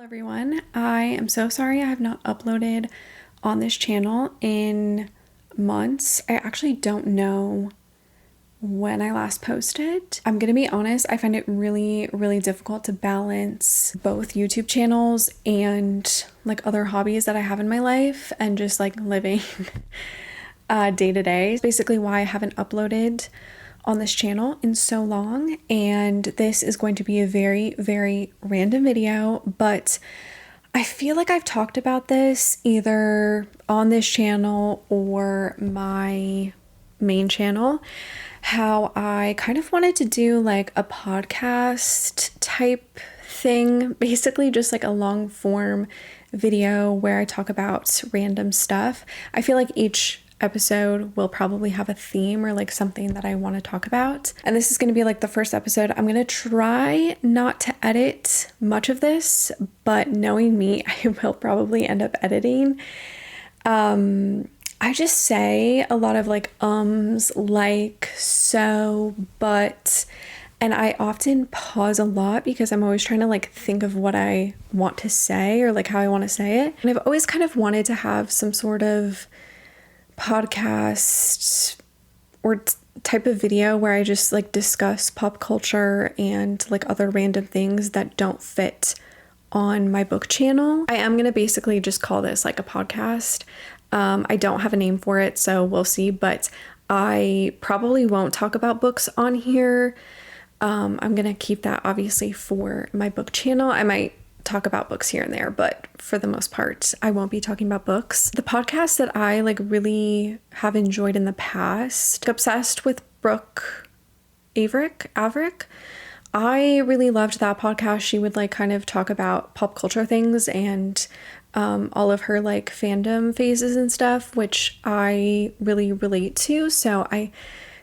Hello everyone, I am so sorry I have not uploaded on this channel in months. I actually don't know when I last posted. I'm gonna be honest, I find it really difficult to balance both YouTube channels and like other hobbies that I have in my life and just like living day to day. Basically why I haven't uploaded on this channel in so long, and this is going to be a very random video, but I feel like I've talked about this either on this channel or my main channel, how I kind of wanted to do like a podcast type thing, basically just like a long form video where I talk about random stuff. I feel like each episode will probably have a theme or like something that I want to talk about. And this is going to be like the first episode. I'm going to try not to edit much of this, but knowing me, I will probably end up editing. I just say a lot of like like, so, but, and I often pause a lot because I'm always trying to like think of what I want to say or like how I want to say it. And I've always kind of wanted to have some sort of podcast or type of video where I just like discuss pop culture and like other random things that don't fit on my book channel. I am gonna basically just call this like a podcast. I don't have a name for it, so we'll see, but I probably won't talk about books on here. I'm gonna keep that obviously for my book channel. I might talk about books here and there, but for the most part, I won't be talking about books. The podcast that I like really have enjoyed in the past, obsessed with Brooke Averick. I really loved that podcast. She would like kind of talk about pop culture things and all of her like fandom phases and stuff, which I really relate to. So I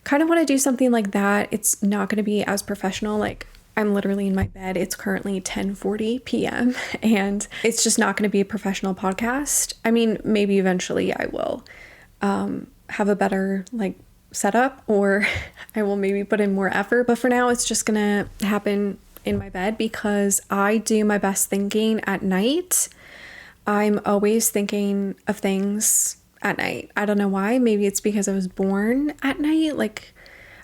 kind of want to do something like that. It's not going to be as professional. Like, I'm literally in my bed. It's currently 10:40 p.m. and it's just not going to be a professional podcast. I mean, maybe eventually I will have a better like setup, or I will maybe put in more effort. But for now, it's just going to happen in my bed because I do my best thinking at night. I'm always thinking of things at night. I don't know why. Maybe it's because I was born at night. Like,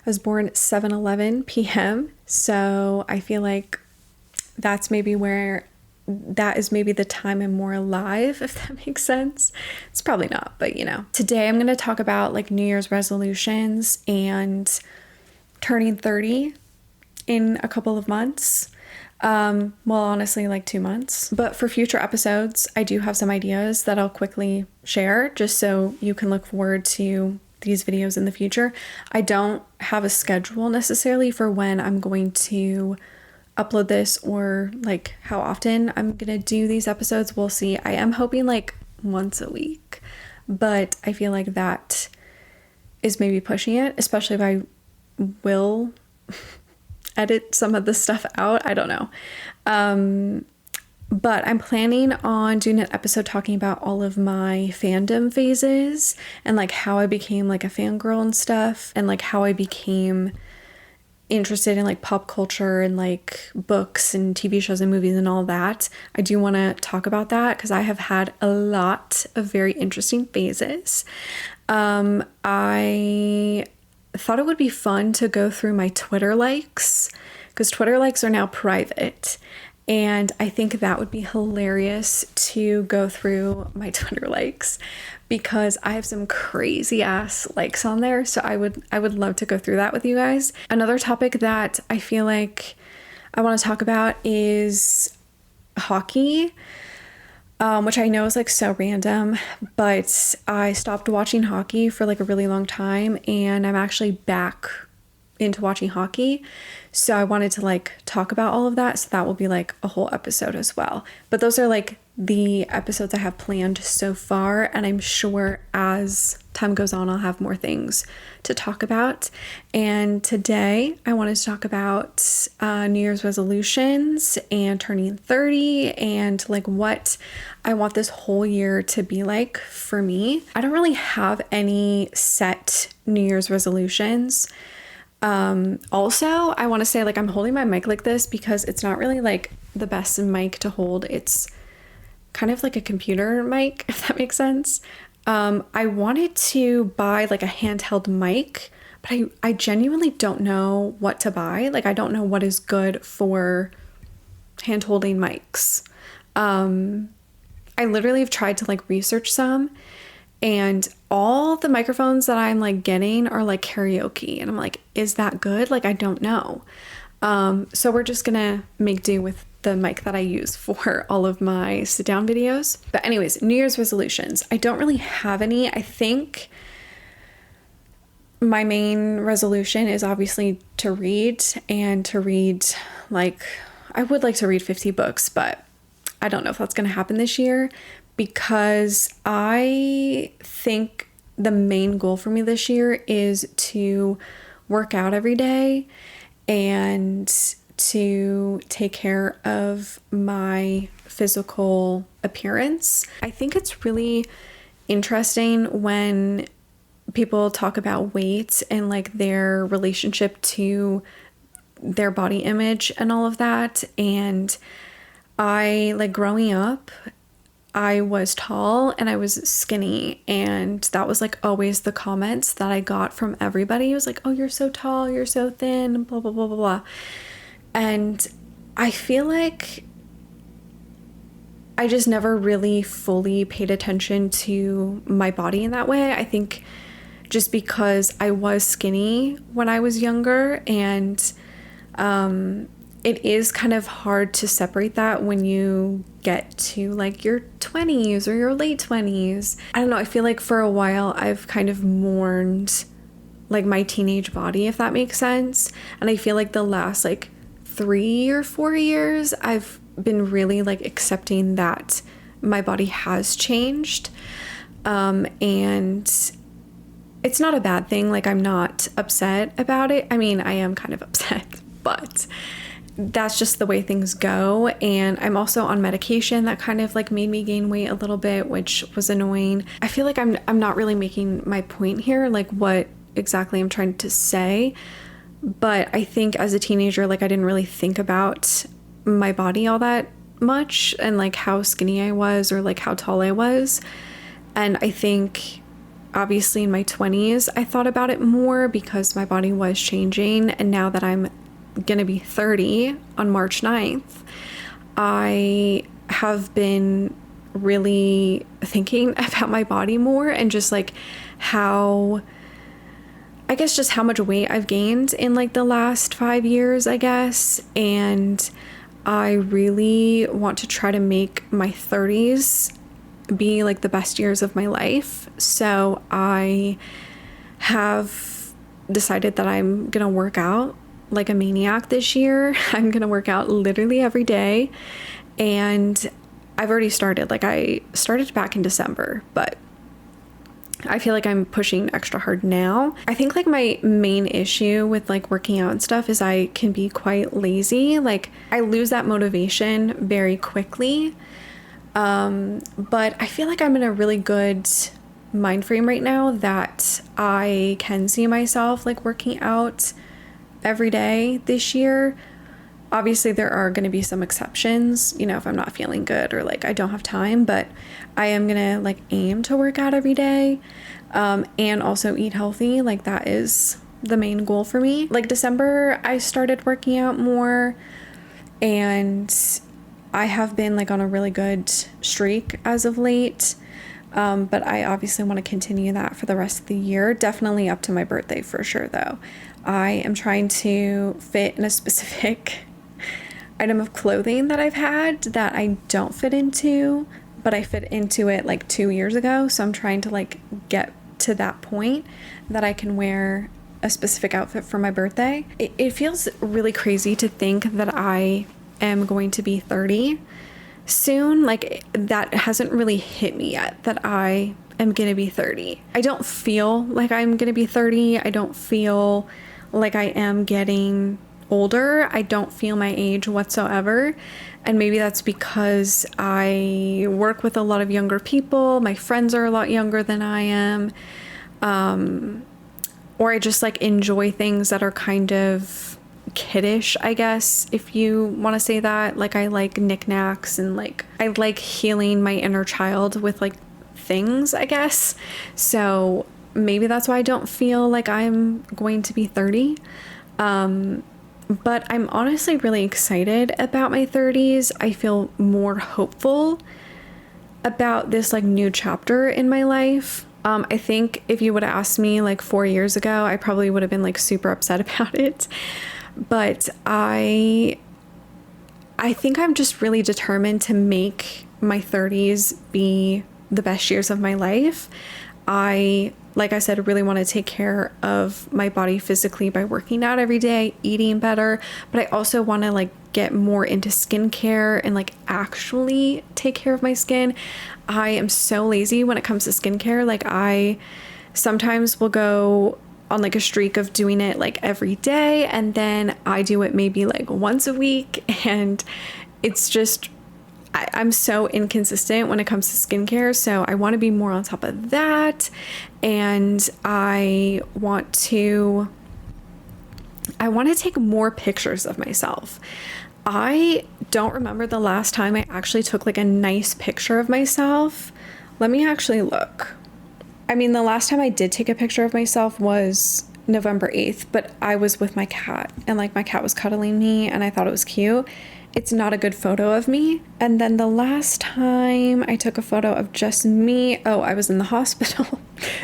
I was born at 7:11 p.m. So I feel like that's maybe where that is maybe the time I'm more alive, if that makes sense. It's probably not, but you know. Today I'm going to talk about like New Year's resolutions and turning 30 in a couple of months. Well, honestly, like 2 months. But for future episodes, I do have some ideas that I'll quickly share just so you can look forward to these videos in the future. I don't have a schedule necessarily for when I'm going to upload this or like how often I'm gonna do these episodes. We'll see. I am hoping like once a week, but I feel like that is maybe pushing it, especially if I will edit some of the stuff out. I don't know. But I'm planning on doing an episode talking about all of my fandom phases and like how I became like a fangirl and stuff, and like how I became interested in like pop culture and like books and TV shows and movies and all that. I do want to talk about that because I have had a lot of very interesting phases. I thought it would be fun to go through my Twitter likes because Twitter likes are now private. And I think that would be hilarious to go through my Twitter likes because I have some crazy ass likes on there. So I would love to go through that with you guys. Another topic that I feel like I want to talk about is hockey, which I know is like so random, but I stopped watching hockey for like a really long time and I'm actually back into watching hockey. So I wanted to like talk about all of that. So that will be like a whole episode as well. But those are like the episodes I have planned so far. And I'm sure as time goes on, I'll have more things to talk about. And today I wanted to talk about New Year's resolutions and turning 30 and like what I want this whole year to be like for me. I don't really have any set New Year's resolutions. Also, I want to say, like, I'm holding my mic like this because it's not really like the best mic to hold. It's kind of like a computer mic, if that makes sense. I wanted to buy like a handheld mic, but I genuinely don't know what to buy. Like, I don't know what is good for hand holding mics. I literally have tried to like research some, and all the microphones that I'm like getting are like karaoke, and I'm like, is that good? Like, I don't know. So we're just gonna make do with the mic that I use for all of my sit down videos. But anyways, New Year's resolutions. I don't really have any. I think my main resolution is obviously to read, and to read, like, I would like to read 50 books, but I don't know if that's going to happen this year, because I think the main goal for me this year is to work out every day and to take care of my physical appearance. I think it's really interesting when people talk about weight and like their relationship to their body image and all of that. And I, like, growing up, I was tall and I was skinny, and that was like always the comments that I got from everybody. It was like, oh, you're so tall, you're so thin, blah, blah, blah, blah, blah. And I feel like I just never really fully paid attention to my body in that way. I think just because I was skinny when I was younger, and it is kind of hard to separate that when you get to like your 20s or your late 20s. I don't know, I feel like for a while I've kind of mourned like my teenage body, if that makes sense. And I feel like the last like 3 or 4 years I've been really like accepting that my body has changed. And it's not a bad thing. Like, I'm not upset about it. I mean, I am kind of upset, but that's just the way things go. And I'm also on medication that kind of like made me gain weight a little bit, which was annoying. I feel like I'm not really making my point here, like what exactly I'm trying to say. But I think as a teenager, like, I didn't really think about my body all that much, and like how skinny I was or like how tall I was. And I think obviously in my 20s, I thought about it more because my body was changing. And now that I'm gonna be 30 on March 9th, I have been really thinking about my body more, and just like how, I guess, just how much weight I've gained in like the last 5 years, I guess. And I really want to try to make my 30s be like the best years of my life. So I have decided that I'm gonna work out like a maniac this year. I'm gonna work out literally every day, and I've already started. Like, I started back in December, but I feel like I'm pushing extra hard now. I think like my main issue with like working out and stuff is I can be quite lazy. Like, I lose that motivation very quickly. But I feel like I'm in a really good mind frame right now that I can see myself like working out every day this year. Obviously there are going to be some exceptions, you know, if I'm not feeling good or like I don't have time, but I am going to like aim to work out every day, and also eat healthy. Like, that is the main goal for me. Like, December, I started working out more, and I have been like on a really good streak as of late. But I obviously want to continue that for the rest of the year. Definitely up to my birthday for sure, though. I am trying to fit in a specific item of clothing that I've had that I don't fit into, but I fit into it like 2 years ago. So I'm trying to like get to that point that I can wear a specific outfit for my birthday. It feels really crazy to think that I am going to be 30 soon. Like, that hasn't really hit me yet, that I am gonna be 30. I don't feel like I'm gonna be 30. I don't feel like I am getting older. I don't feel my age whatsoever. And maybe that's because I work with a lot of younger people. My friends are a lot younger than I am. or I just like enjoy things that are kind of kiddish, I guess, if you want to say that. Like I like knickknacks and like I like healing my inner child with like things, I guess. So maybe that's why I don't feel like I'm going to be 30. But I'm honestly really excited about my 30s. I feel more hopeful about this like new chapter in my life. I think if you would have asked me like 4 years ago, I probably would have been like super upset about it. But I think I'm just really determined to make my 30s be the best years of my life. Like I said, really want to take care of my body physically by working out every day, eating better, but I also want to like get more into skincare and like actually take care of my skin. I am so lazy when it comes to skincare. Like I sometimes will go on like a streak of doing it like every day, and then I do it maybe like once a week, and it's just I'm so inconsistent when it comes to skincare, so I want to be more on top of that, and I want to take more pictures of myself. I don't remember the last time I actually took like a nice picture of myself. Let me actually look. I mean, the last time I did take a picture of myself was November 8th, but I was with my cat, and like my cat was cuddling me and I thought it was cute. It's not a good photo of me. And then the last time I took a photo of just me, I was in the hospital.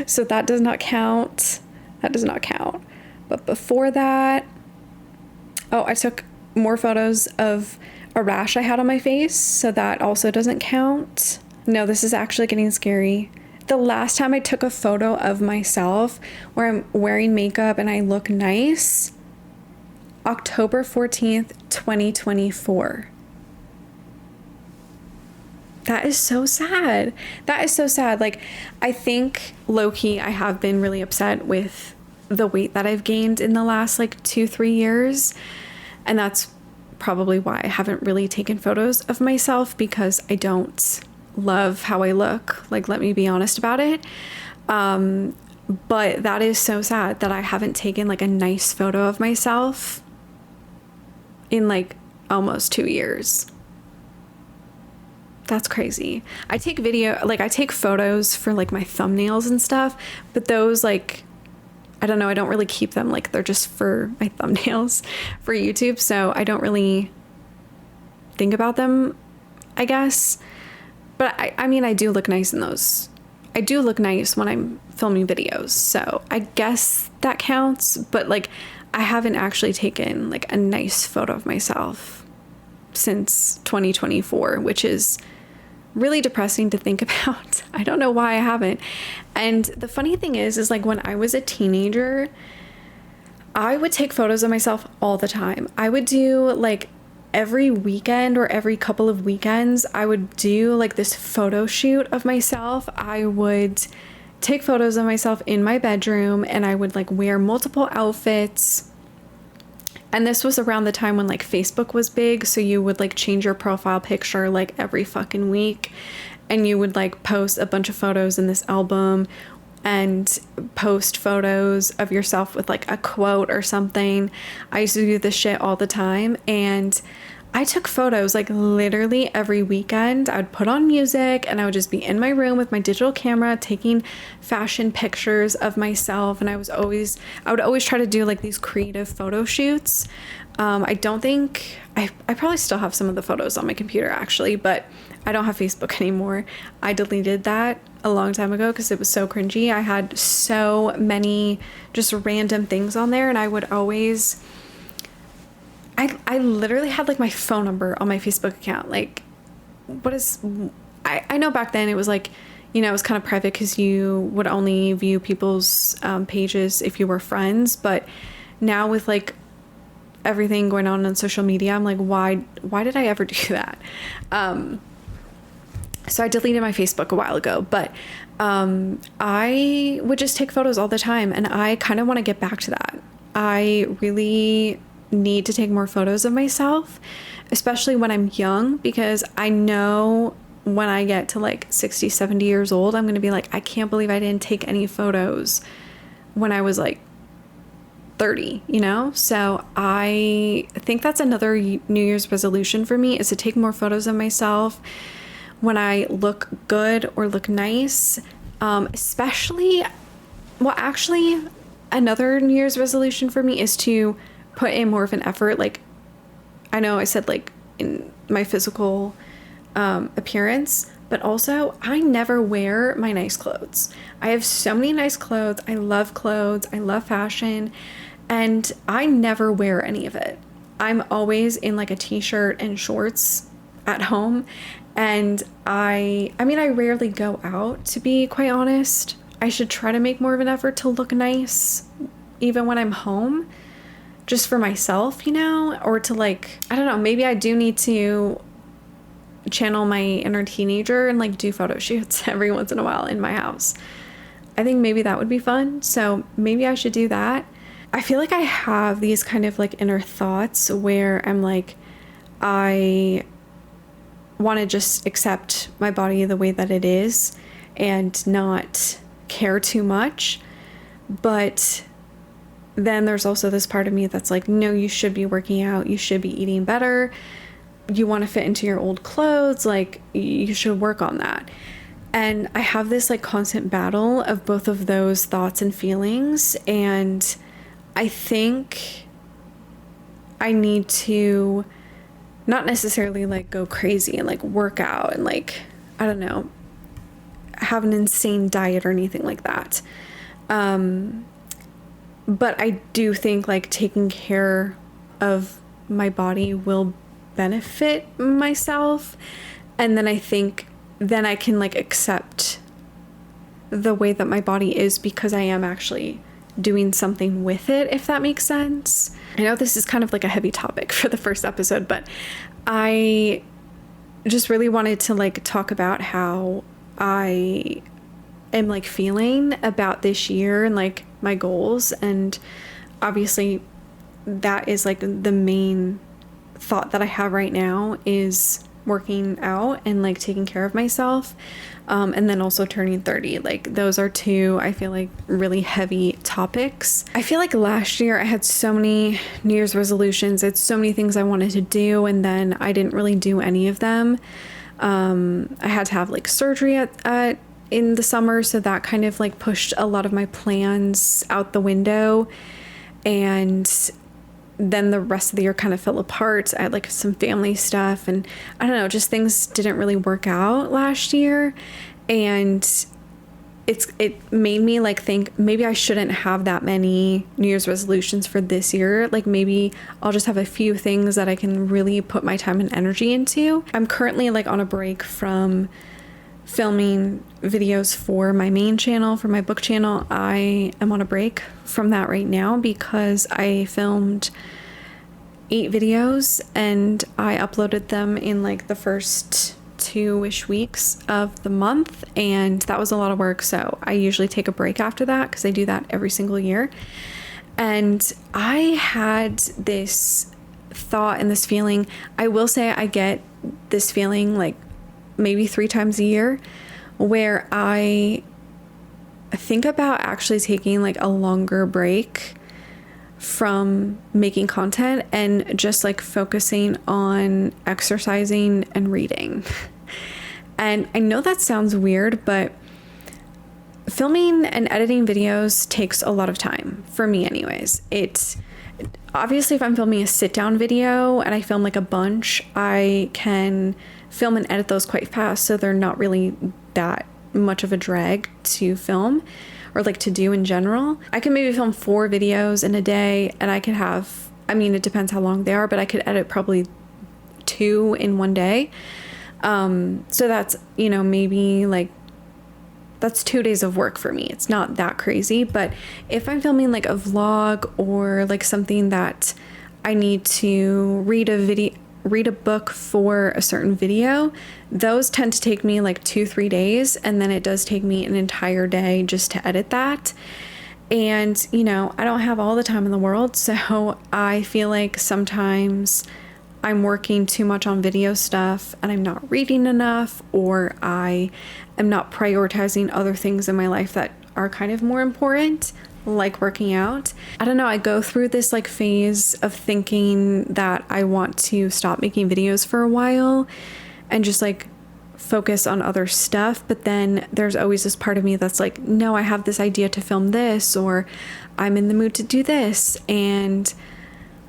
So that does not count. That does not count. But before that, I took more photos of a rash I had on my face. So that also doesn't count. No, this is actually getting scary. The last time I took a photo of myself where I'm wearing makeup and I look nice, October 14th, 2024. That is so sad. That is so sad. Like, I think low-key I have been really upset with the weight that I've gained in the last like 2-3 years. And that's probably why I haven't really taken photos of myself, because I don't love how I look. Like, let me be honest about it. But that is so sad that I haven't taken like a nice photo of myself in like almost 2 years. That's crazy. I take photos for like my thumbnails and stuff, but those like, I don't know, I don't really keep them. Like, they're just for my thumbnails for YouTube. So I don't really think about them, I guess. But I mean, I do look nice in those. I do look nice when I'm filming videos. So I guess that counts. But like, I haven't actually taken like a nice photo of myself since 2024, which is really depressing to think about. I don't know why I haven't. And the funny thing is like when I was a teenager, I would take photos of myself all the time. I would do like every weekend or every couple of weekends, I would do like this photo shoot of myself. I would take photos of myself in my bedroom, and I would like wear multiple outfits. And this was around the time when like Facebook was big, so you would like change your profile picture like every fucking week, and you would like post a bunch of photos in this album and post photos of yourself with like a quote or something. I used to do this shit all the time, and I took photos like literally every weekend. I would put on music and I would just be in my room with my digital camera taking fashion pictures of myself. And I would always try to do like these creative photo shoots. I don't think I probably still have some of the photos on my computer actually, but I don't have Facebook anymore. I deleted that a long time ago because it was so cringy. I had so many just random things on there, and I would always I literally had like my phone number on my Facebook account. Like, I know back then it was like, you know, it was kind of private because you would only view people's pages if you were friends. But now with like everything going on social media, I'm like, why did I ever do that? So I deleted my Facebook a while ago, but I would just take photos all the time, and I kind of want to get back to that. I really need to take more photos of myself, especially when I'm young, because I know when I get to like 60, 70 years old, I'm going to be like, I can't believe I didn't take any photos when I was like 30, you know? So I think that's another New Year's resolution for me, is to take more photos of myself when I look good or look nice. Especially, well, actually, another New Year's resolution for me is to put in more of an effort. Like, I know I said like in my physical appearance, but also I never wear my nice clothes. I have so many nice clothes. I love clothes. I love fashion, and I never wear any of it. I'm always in like a t-shirt and shorts at home. And I mean, I rarely go out, to be quite honest. I should try to make more of an effort to look nice even when I'm home, just for myself, you know, or to like, I don't know, maybe I do need to channel my inner teenager and like do photo shoots every once in a while in my house. I think maybe that would be fun. So maybe I should do that. I feel like I have these kind of like inner thoughts where I'm like, I want to just accept my body the way that it is and not care too much. But then there's also this part of me that's like, no, you should be working out. You should be eating better. You want to fit into your old clothes. Like, you should work on that. And I have this like constant battle of both of those thoughts and feelings. And I think I need to not necessarily like go crazy and like work out and like, I don't know, have an insane diet or anything like that. But I do think like taking care of my body will benefit myself. And then I think then I can like accept the way that my body is, because I am actually doing something with it, if that makes sense. I know this is kind of like a heavy topic for the first episode, but I just really wanted to like talk about how I am like feeling about this year and like my goals. And obviously that is like the main thought that I have right now, is working out and like taking care of myself. And then also turning 30. Like, those are two, I feel like, really heavy topics. I feel like last year I had so many New Year's resolutions. It's so many things I wanted to do, and then I didn't really do any of them. I had to have like surgery in the summer, so that kind of like pushed a lot of my plans out the window. And then the rest of the year kind of fell apart. I had like some family stuff, and I don't know, just things didn't really work out last year. And it made me like think maybe I shouldn't have that many New Year's resolutions for this year. Like, maybe I'll just have a few things that I can really put my time and energy into. I'm currently like on a break from filming videos for my main channel, for my book channel. I am on a break from that right now because I filmed 8 videos and I uploaded them in like the first 2-ish weeks of the month, and that was a lot of work. So I usually take a break after that because I do that every single year. And I had this thought and this feeling. I will say I get this feeling like maybe 3 times a year, where I think about actually taking like a longer break from making content and just like focusing on exercising and reading. And I know that sounds weird, but filming and editing videos takes a lot of time for me anyways. It's obviously, if I'm filming a sit down video and I film like a bunch, I can film and edit those quite fast, so they're not really that much of a drag to film or like to do in general. I can maybe film 4 videos in a day, and I could have, I mean, it depends how long they are, but I could edit probably 2 in one day. So that's, you know, maybe like that's 2 days of work for me. It's not that crazy. But if I'm filming like a vlog or like something that I need to read a book for a certain video, those tend to take me like 2-3 days, and then it does take me an entire day just to edit that. And you know, I don't have all the time in the world, so I feel like sometimes I'm working too much on video stuff and I'm not reading enough, or I am not prioritizing other things in my life that are kind of more important. like working out. I don't know, I go through this like phase of thinking that I want to stop making videos for a while and just like focus on other stuff, but then there's always this part of me that's like, no, I have this idea to film this, or I'm in the mood to do this. And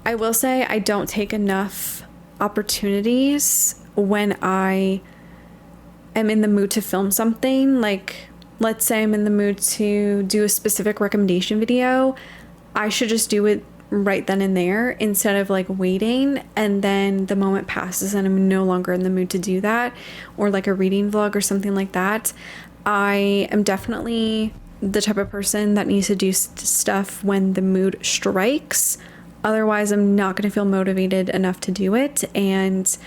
I will say I don't take enough opportunities when I am in the mood to film something. Like, let's say I'm in the mood to do a specific recommendation video, I should just do it right then and there instead of like waiting and then the moment passes and I'm no longer in the mood to do that, or like a reading vlog or something like that. I am definitely the type of person that needs to do stuff when the mood strikes. Otherwise, I'm not going to feel motivated enough to do it, and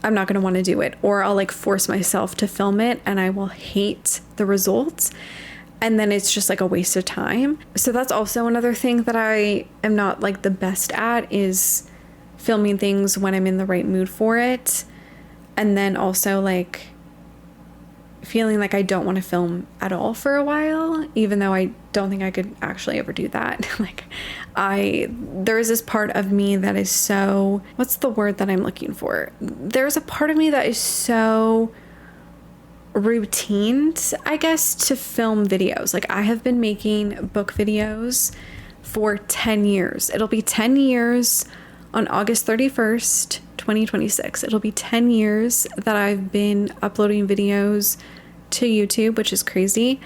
I'm not going to want to do it, or I'll like force myself to film it and I will hate the results. And then it's just like a waste of time. So that's also another thing that I am not like the best at, is filming things when I'm in the right mood for it. And then also like feeling like I don't want to film at all for a while, even though I don't think I could actually ever do that. Like there is this part of me that is so, what's the word that I'm looking for? There's a part of me that is so routined, I guess, to film videos. Like I have been making book videos for 10 years. It'll be 10 years on August 31st, 2026. It'll be 10 years that I've been uploading videos to YouTube, which is crazy.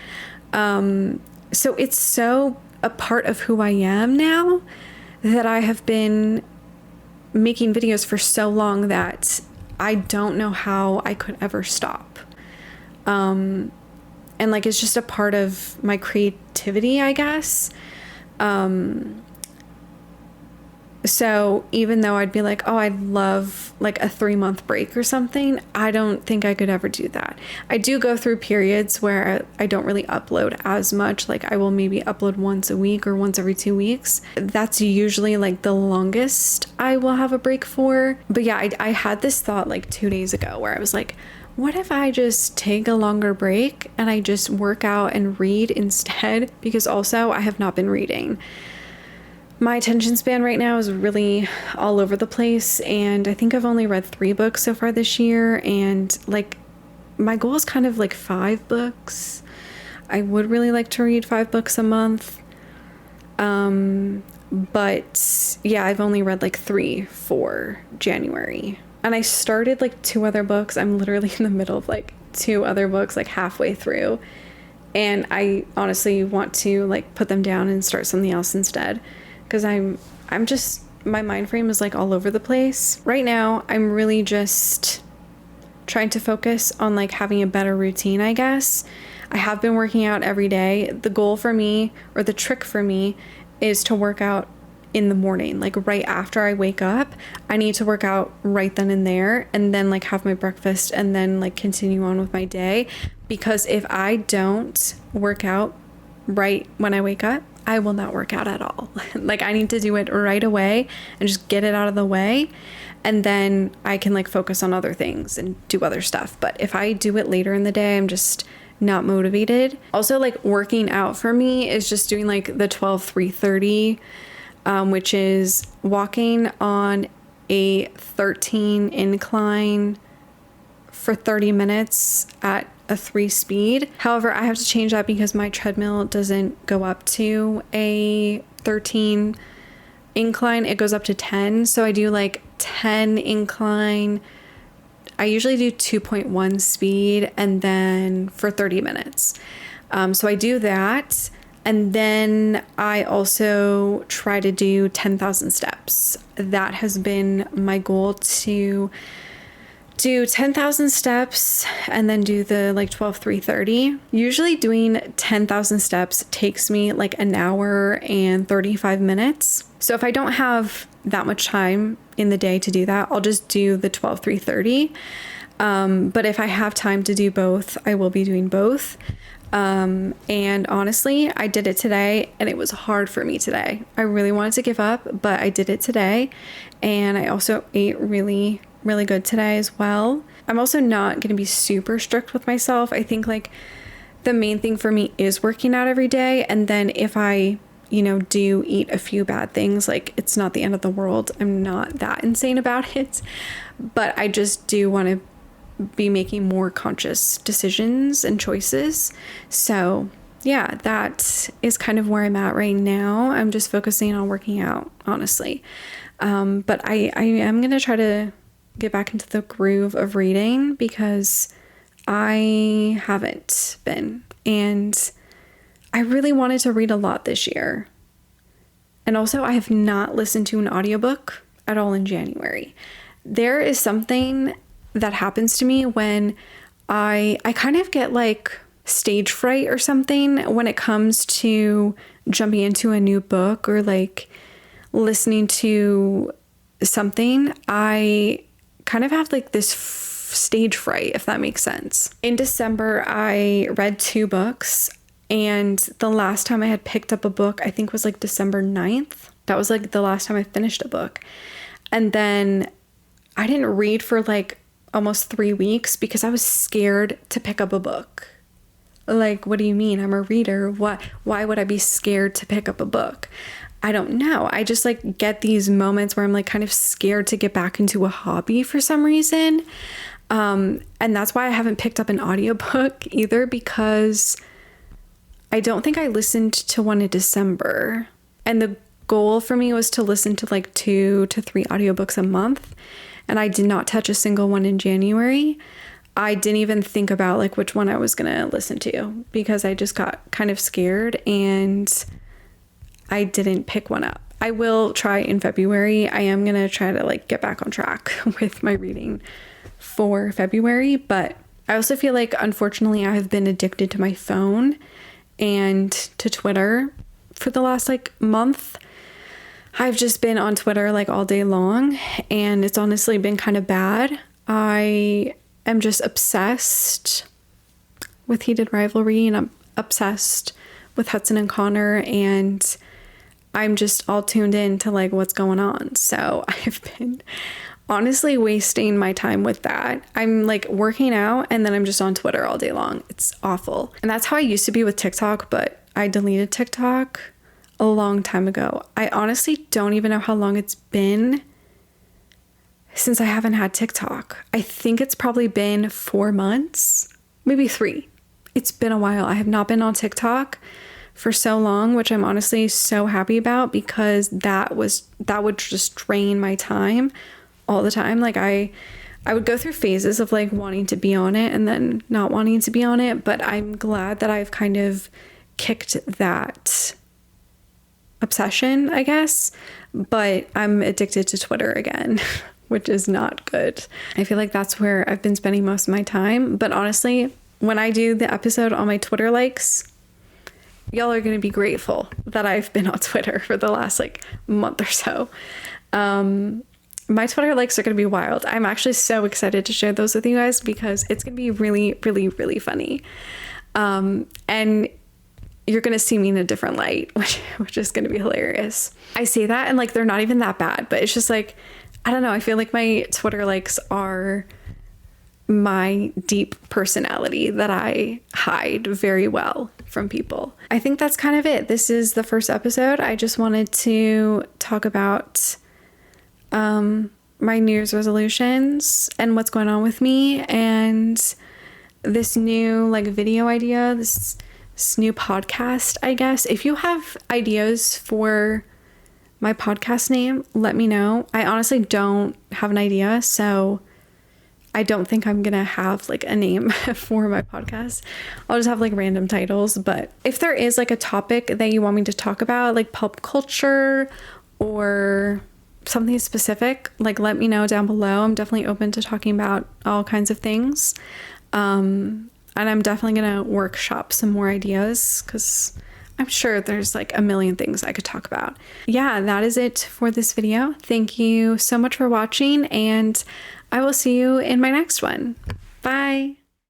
So it's so a part of who I am now that I have been making videos for so long that I don't know how I could ever stop. And like, it's just a part of my creativity, I guess. So even though I'd be like, oh, I'd love like a 3-month break or something, I don't think I could ever do that. I do go through periods where I don't really upload as much. Like I will maybe upload once a week or once every 2 weeks. That's usually like the longest I will have a break for. But yeah, I had this thought like 2 days ago where I was like, what if I just take a longer break and I just work out and read instead? Because also I have not been reading. My attention span right now is really all over the place, and I think I've only read 3 books so far this year, and like my goal is kind of like 5 books. I would really like to read 5 books a month. But yeah, I've only read like 3 for January. And I started like 2 other books. I'm literally in the middle of like 2 other books, like halfway through. And I honestly want to like put them down and start something else instead. Because I'm just, my mind frame is like all over the place. Right now, I'm really just trying to focus on like having a better routine, I guess. I have been working out every day. The goal for me, or the trick for me, is to work out in the morning, like right after I wake up. I need to work out right then and there, and then like have my breakfast and then like continue on with my day. Because if I don't work out right when I wake up, I will not work out at all. Like I need to do it right away and just get it out of the way, and then I can like focus on other things and do other stuff. But if I do it later in the day, I'm just not motivated. Also, like working out for me is just doing like the 12-3-30, which is walking on a 13 incline for 30 minutes at a 3 speed. However, I have to change that because my treadmill doesn't go up to a 13 incline. It goes up to 10. So I do like 10 incline. I usually do 2.1 speed, and then for 30 minutes. So I do that. And then I also try to do 10,000 steps. That has been my goal, to do 10,000 steps and then do the like 12-3-30. Usually doing 10,000 steps takes me like an hour and 35 minutes. So if I don't have that much time in the day to do that, I'll just do the 12-3-30. But if I have time to do both, I will be doing both. And honestly, I did it today and it was hard for me today. I really wanted to give up, but I did it today. And I also ate really good today as well. I'm also not going to be super strict with myself. I think like the main thing for me is working out every day. And then if I, do eat a few bad things, like it's not the end of the world. I'm not that insane about it, but I just do want to be making more conscious decisions and choices. So yeah, that is kind of where I'm at right now. I'm just focusing on working out, honestly. But I am going to try to get back into the groove of reading because I haven't been. And I really wanted to read a lot this year. And also, I have not listened to an audiobook at all in January. There is something that happens to me when I kind of get like stage fright or something when it comes to jumping into a new book or like listening to something. I kind of have like this stage fright, if that makes sense. In December, I read 2 books, and the last time I had picked up a book, I think was like December 9th. That was like the last time I finished a book. And then I didn't read for like almost 3 weeks because I was scared to pick up a book. Like, what do you mean? I'm a reader. Why would I be scared to pick up a book? I don't know. I just like get these moments where I'm like kind of scared to get back into a hobby for some reason. And that's why I haven't picked up an audiobook either, because I don't think I listened to one in December. And the goal for me was to listen to like 2 to 3 audiobooks a month. And I did not touch a single one in January. I didn't even think about like which one I was going to listen to because I just got kind of scared and I didn't pick one up. I will try in February. I am going to try to like get back on track with my reading for February. But I also feel like, unfortunately, I have been addicted to my phone and to Twitter for the last like month. I've just been on Twitter like all day long, and it's honestly been kind of bad. I am just obsessed with Heated Rivalry, and I'm obsessed with Hudson and Connor, and I'm just all tuned in to like what's going on. So I've been honestly wasting my time with that. I'm like working out and then I'm just on Twitter all day long. It's awful. And that's how I used to be with TikTok, but I deleted TikTok a long time ago. I honestly don't even know how long it's been since I haven't had TikTok. I think it's probably been 4 months, maybe 3. It's been a while. I have not been on TikTok for so long, which I'm honestly so happy about, because that would just drain my time all the time. Like I would go through phases of like wanting to be on it and then not wanting to be on it, but I'm glad that I've kind of kicked that obsession, I guess. But I'm addicted to Twitter again, which is not good. I feel like that's where I've been spending most of my time. But honestly, when I do the episode on my Twitter likes, y'all are going to be grateful that I've been on Twitter for the last like month or so. My Twitter likes are going to be wild. I'm actually so excited to share those with you guys because it's going to be really, really, really funny. And you're going to see me in a different light, which is going to be hilarious. I say that and like, they're not even that bad, but it's just like, I don't know. I feel like my Twitter likes are my deep personality that I hide very well from people. I think that's kind of it. This is the first episode. I just wanted to talk about my New Year's resolutions and what's going on with me, and this new like video idea, this new podcast, I guess. If you have ideas for my podcast name, let me know. I honestly don't have an idea, so I don't think I'm gonna have like a name for my podcast. I'll just have like random titles. But if there is like a topic that you want me to talk about, like pop culture or something specific, like let me know down below. I'm definitely open to talking about all kinds of things. And I'm definitely gonna workshop some more ideas because I'm sure there's like a million things I could talk about. Yeah, that is it for this video. Thank you so much for watching, and I will see you in my next one. Bye.